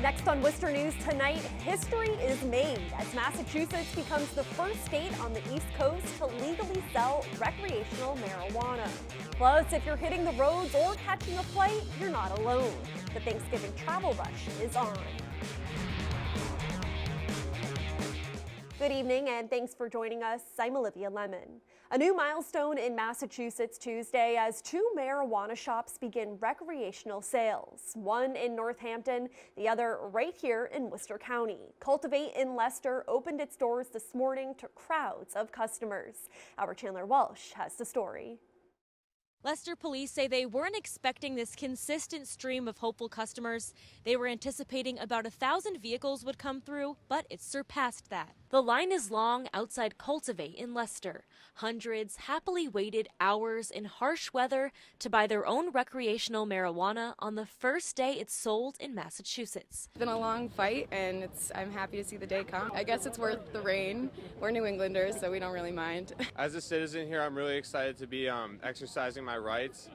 Next on Worcester News tonight, history is made as Massachusetts becomes the first state on the East Coast to legally sell recreational marijuana. Plus, if you're hitting the roads or catching a flight, you're not alone. The Thanksgiving travel rush is on. Good evening and thanks for joining us. I'm Olivia Lemon. A new milestone in Massachusetts Tuesday as two marijuana shops begin recreational sales. One in Northampton, the other right here in Worcester County. Cultivate in Leicester opened its doors this morning to crowds of customers. Our Chandler Walsh has the story. Leicester police say they weren't expecting this consistent stream of hopeful customers. They were anticipating about 1,000 vehicles would come through, but it surpassed that. The line is long outside Cultivate in Leicester. Hundreds happily waited hours in harsh weather to buy their own recreational marijuana on the first day it's sold in Massachusetts. It's been a long fight, and I'm happy to see the day come. I guess it's worth the rain. We're New Englanders, so we don't really mind. As a citizen here, I'm really excited to be exercising my rights.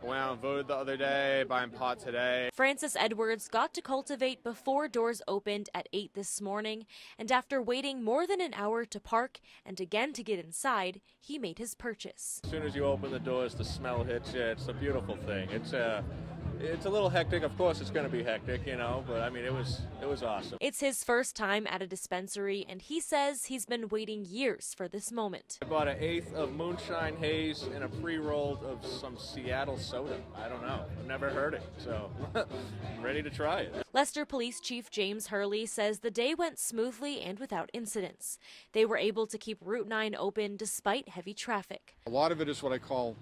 I went out and voted the other day, buying pot today. Francis Edwards got to Cultivate before doors opened at 8 this morning, and after waiting more than an hour to park and again to get inside, he made his purchase. As soon as you open the doors, the smell hits you. It's a beautiful thing. It's a little hectic. Of course, it's going to be hectic, you know, but I mean, it was awesome. It's his first time at a dispensary, and he says he's been waiting years for this moment. I bought an eighth of moonshine haze and a pre-rolled of some Seattle soda. I don't know. I've never heard it, so I'm ready to try it. Leicester Police Chief James Hurley says the day went smoothly and without incidents. They were able to keep Route 9 open despite heavy traffic. A lot of it is what I call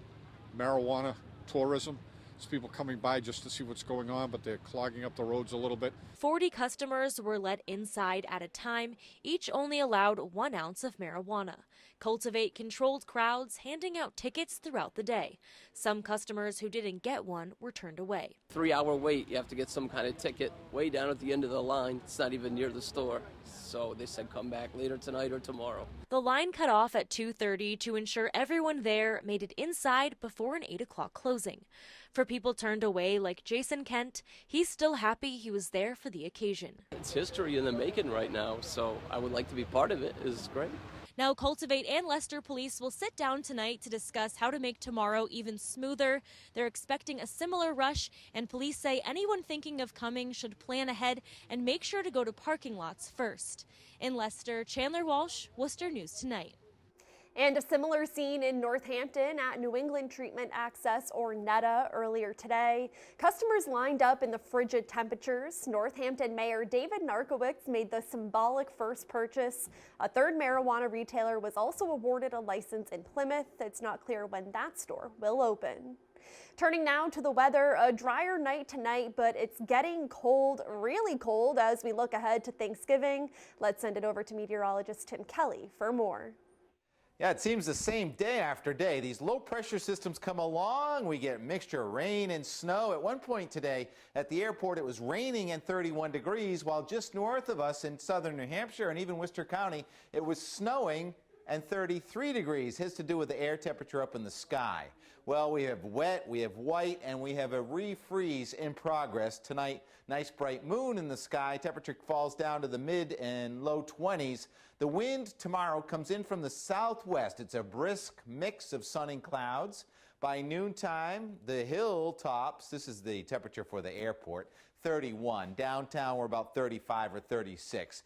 marijuana tourism. It's people coming by just to see what's going on, but they're clogging up the roads a little bit. 40 customers were let inside at a time, each only allowed 1 ounce of marijuana. Cultivate controlled crowds, handing out tickets throughout the day. Some customers who didn't get one were turned away. 3-hour wait, you have to get some kind of ticket way down at the end of the line. It's not even near the store. So they said come back later tonight or tomorrow. The line cut off at 2:30 to ensure everyone there made it inside before an 8 o'clock closing. For people turned away like Jason Kent, he's still happy he was there for the occasion. It's history in the making right now, so I would like to be part of it. It's great. Now, Cultivate and Leicester police will sit down tonight to discuss how to make tomorrow even smoother. They're expecting a similar rush, and police say anyone thinking of coming should plan ahead and make sure to go to parking lots first. In Leicester, Chandler Walsh, Worcester News Tonight. And a similar scene in Northampton at New England Treatment Access, or NETA, earlier today. Customers lined up in the frigid temperatures. Northampton Mayor David Narkowicz made the symbolic first purchase. A third marijuana retailer was also awarded a license in Plymouth. It's not clear when that store will open. Turning now to the weather, a drier night tonight, but it's getting cold, really cold, as we look ahead to Thanksgiving. Let's send it over to meteorologist Tim Kelly for more. Yeah, it seems the same day after day. These low pressure systems come along. We get mixture of rain and snow. At one point today at the airport, it was raining and 31 degrees, while just north of us in southern New Hampshire and even Worcester County, it was snowing and 33 degrees. Has to do with the air temperature up in the sky. Well, we have wet, we have white, and we have a refreeze in progress. Tonight, nice bright moon in the sky. Temperature falls down to the mid and low 20s. The wind tomorrow comes in from the southwest. It's a brisk mix of sun and clouds. By noontime, the hilltops, this is the temperature for the airport, 31. Downtown, we're about 35 or 36.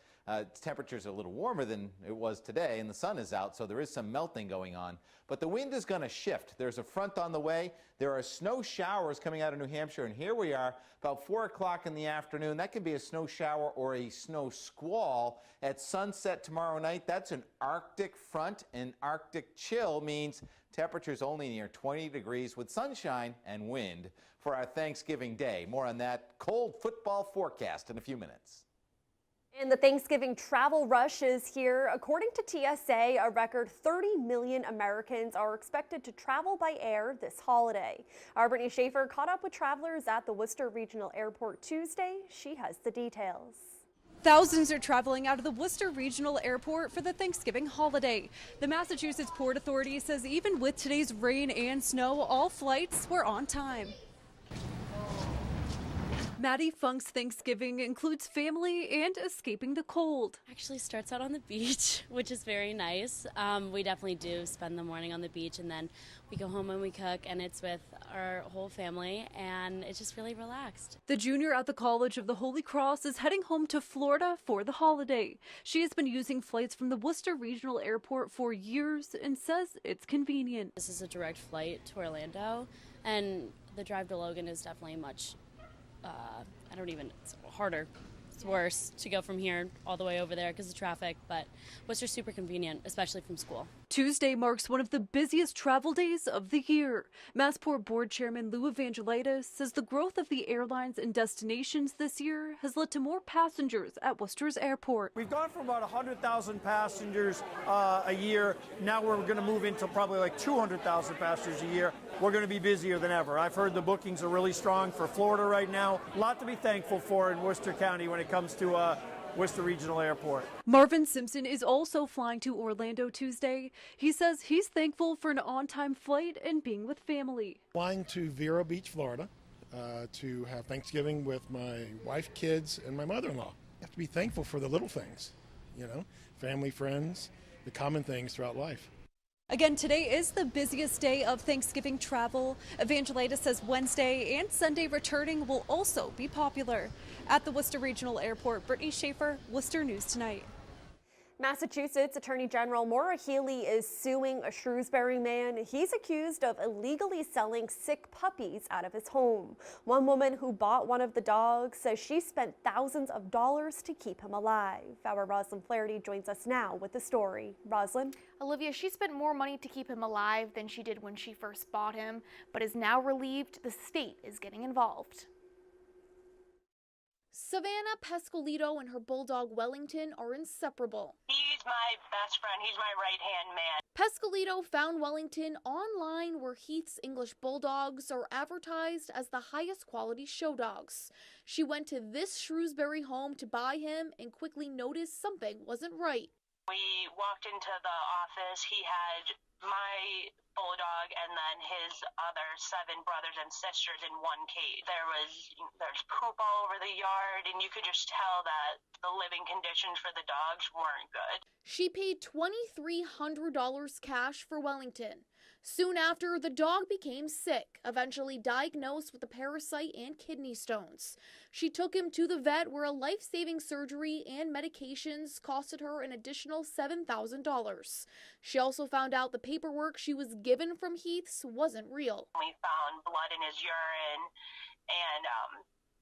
Temperature's a little warmer than it was today, and the sun is out, so there is some melting going on. But the wind is going to shift. There's a front on the way. There are snow showers coming out of New Hampshire, and here we are about 4 o'clock in the afternoon. That can be a snow shower or a snow squall at sunset tomorrow night. That's an Arctic front, and Arctic chill means temperatures only near 20 degrees with sunshine and wind for our Thanksgiving day. More on that cold football forecast in a few minutes. And the Thanksgiving travel rush is here. According to TSA, a record 30 million Americans are expected to travel by air this holiday. Our Brittany Schaefer caught up with travelers at the Worcester Regional Airport Tuesday. She has the details. Thousands are traveling out of the Worcester Regional Airport for the Thanksgiving holiday. The Massachusetts Port Authority says even with today's rain and snow, all flights were on time. Maddie Funk's Thanksgiving includes family and escaping the cold. Actually starts out on the beach, which is very nice. We definitely do spend the morning on the beach, and then we go home and we cook, and it's with our whole family, and it's just really relaxed. The junior at the College of the Holy Cross is heading home to Florida for the holiday. She has been using flights from the Worcester Regional Airport for years and says it's convenient. This is a direct flight to Orlando, and the drive to Logan is definitely much it's harder. It's worse to go from here all the way over there because of traffic, but Worcester's super convenient, especially from school. Tuesday marks one of the busiest travel days of the year. Massport Board Chairman Lou Evangelitis says the growth of the airlines and destinations this year has led to more passengers at Worcester's airport. We've gone from about 100,000 passengers a year. Now we're going to move into probably like 200,000 passengers a year. We're going to be busier than ever. I've heard the bookings are really strong for Florida right now. A lot to be thankful for in Worcester County when it comes to Worcester Regional Airport. Marvin Simpson is also flying to Orlando Tuesday. He says he's thankful for an on-time flight and being with family. Flying to Vero Beach, Florida, to have Thanksgiving with my wife, kids, and my mother-in-law. You have to be thankful for the little things, family, friends, the common things throughout life. Again, today is the busiest day of Thanksgiving travel. Evangelitis says Wednesday and Sunday returning will also be popular. At the Worcester Regional Airport, Brittany Schaefer, Worcester News Tonight. Massachusetts Attorney General Maura Healey is suing a Shrewsbury man. He's accused of illegally selling sick puppies out of his home. One woman who bought one of the dogs says she spent thousands of dollars to keep him alive. Our Roslyn Flaherty joins us now with the story. Roslyn? Olivia, she spent more money to keep him alive than she did when she first bought him, but is now relieved the state is getting involved. Savannah Pescolito and her bulldog Wellington are inseparable. He's my best friend. He's my right-hand man. Pescolito found Wellington online where Heath's English bulldogs are advertised as the highest quality show dogs. She went to this Shrewsbury home to buy him and quickly noticed something wasn't right. We walked into the office. He had my bulldog and then his other 7 brothers and sisters in one cage. There's poop all over the yard, and you could just tell that the living conditions for the dogs weren't good. She paid $2,300 cash for Wellington. Soon after, the dog became sick, eventually diagnosed with a parasite and kidney stones. She took him to the vet where a life-saving surgery and medications costed her an additional $7,000. She also found out the paperwork she was given from Heath's wasn't real. We found blood in his urine, and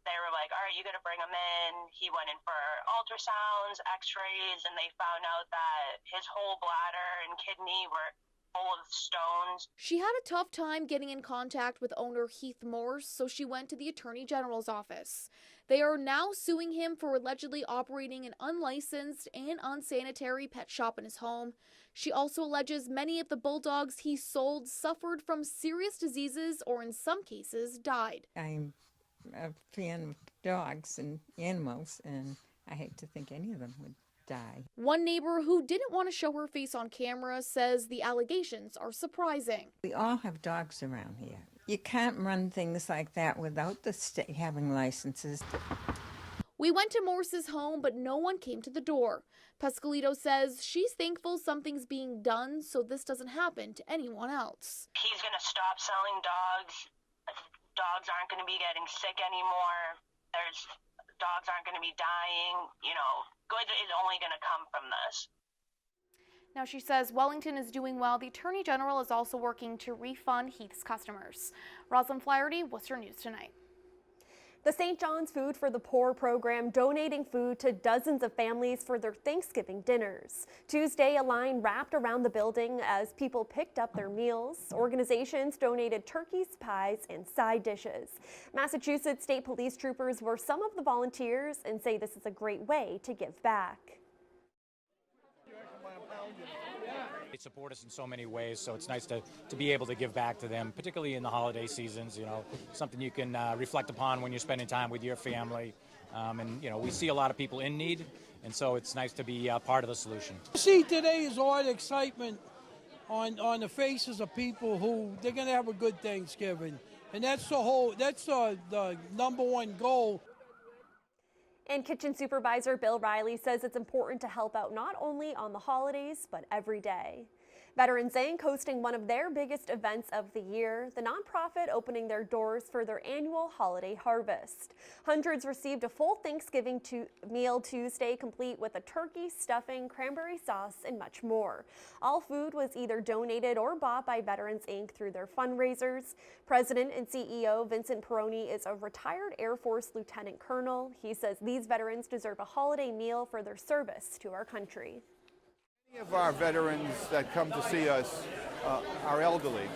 they were like, all right, you got to bring him in. He went in for ultrasounds, x-rays, and they found out that his whole bladder and kidney were full of stones. She had a tough time getting in contact with owner Heath Morse, so she went to the Attorney General's office. They are now suing him for allegedly operating an unlicensed and unsanitary pet shop in his home. She also alleges many of the bulldogs he sold suffered from serious diseases or in some cases died. I'm a fan of dogs and animals, and I hate to think any of them would die. One neighbor who didn't want to show her face on camera says the allegations are surprising. We all have dogs around here. You can't run things like that without the state having licenses. We went to Morse's home, but no one came to the door. Pescolito says she's thankful something's being done so this doesn't happen to anyone else. He's going to stop selling dogs. Dogs aren't going to be getting sick anymore. Dogs aren't going to be dying. Good is only going to come from this. Now she says Wellington is doing well. The Attorney General is also working to refund Heath's customers. Roslyn Flaherty, Worcester News Tonight. The St. John's Food for the Poor program donating food to dozens of families for their Thanksgiving dinners. Tuesday, a line wrapped around the building as people picked up their meals. Organizations donated turkeys, pies, and side dishes. Massachusetts State Police troopers were some of the volunteers and say this is a great way to give back. They support us in so many ways, so it's nice to be able to give back to them, particularly in the holiday seasons, something you can reflect upon when you're spending time with your family. We see a lot of people in need, and so it's nice to be part of the solution. See, today is all the excitement on the faces of people who they're going to have a good Thanksgiving. And that's the number one goal. And Kitchen Supervisor Bill Riley says it's important to help out not only on the holidays, but every day. Veterans Inc. hosting one of their biggest events of the year, the nonprofit opening their doors for their annual holiday harvest. Hundreds received a full Thanksgiving meal Tuesday, complete with a turkey, stuffing, cranberry sauce, and much more. All food was either donated or bought by Veterans Inc. through their fundraisers. President and CEO Vincent Peroni is a retired Air Force Lieutenant Colonel. He says these veterans deserve a holiday meal for their service to our country. Many of our veterans that come to see us are elderly,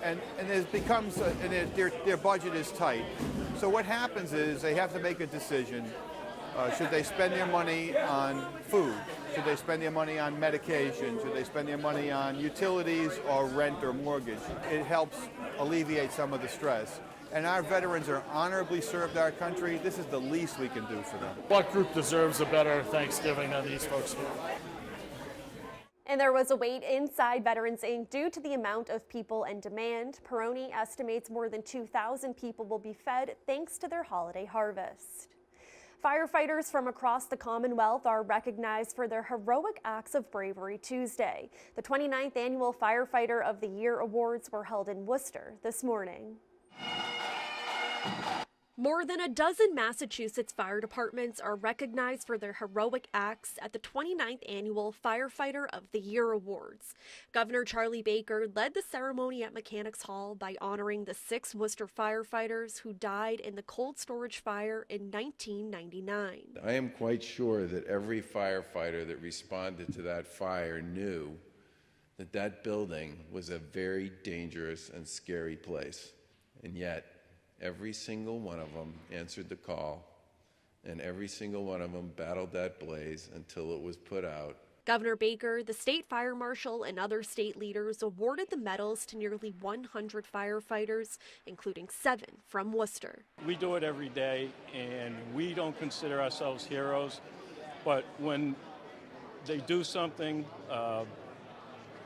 and it becomes their budget is tight. So what happens is they have to make a decision. Should they spend their money on food? Should they spend their money on medication? Should they spend their money on utilities or rent or mortgage? It helps alleviate some of the stress. And our veterans are honorably served our country. This is the least we can do for them. What group deserves a better Thanksgiving than these folks do? And there was a wait inside Veterans Inc. due to the amount of people and demand. Peroni estimates more than 2,000 people will be fed thanks to their holiday harvest. Firefighters from across the Commonwealth are recognized for their heroic acts of bravery Tuesday. The 29th Annual Firefighter of the Year Awards were held in Worcester this morning. More than a dozen Massachusetts fire departments are recognized for their heroic acts at the 29th Annual Firefighter of the Year Awards. Governor Charlie Baker led the ceremony at Mechanics Hall by honoring the 6 Worcester firefighters who died in the cold storage fire in 1999. I am quite sure that every firefighter that responded to that fire knew that that building was a very dangerous and scary place, and yet every single one of them answered the call, and every single one of them battled that blaze until it was put out. Governor Baker, the state fire marshal, and other state leaders awarded the medals to nearly 100 firefighters, including 7 from Worcester. We do it every day, and we don't consider ourselves heroes, but when they do something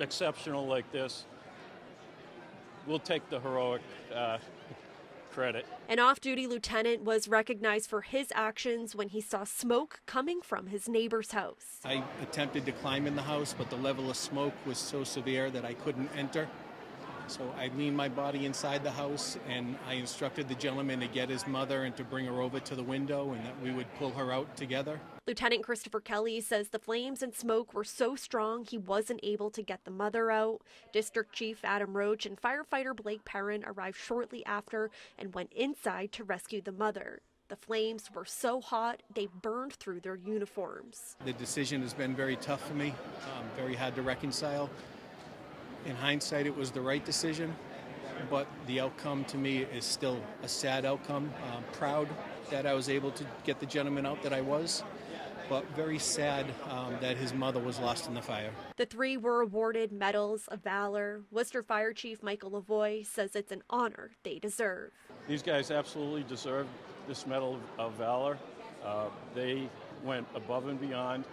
exceptional like this, we'll take the heroic credit. An off-duty lieutenant was recognized for his actions when he saw smoke coming from his neighbor's house. I attempted to climb in the house, but the level of smoke was so severe that I couldn't enter. So I leaned my body inside the house, and I instructed the gentleman to get his mother and to bring her over to the window and that we would pull her out together. Lieutenant Christopher Kelly says the flames and smoke were so strong he wasn't able to get the mother out. District Chief Adam Roach and firefighter Blake Perrin arrived shortly after and went inside to rescue the mother. The flames were so hot they burned through their uniforms. The decision has been very tough for me, very hard to reconcile. In hindsight, it was the right decision, but the outcome to me is still a sad outcome. I'm proud that I was able to get the gentleman out that I was, but very sad that his mother was lost in the fire. The 3 were awarded Medals of Valor. Worcester Fire Chief Michael Lavoie says it's an honor they deserve. These guys absolutely deserve this Medal of Valor. They went above and beyond.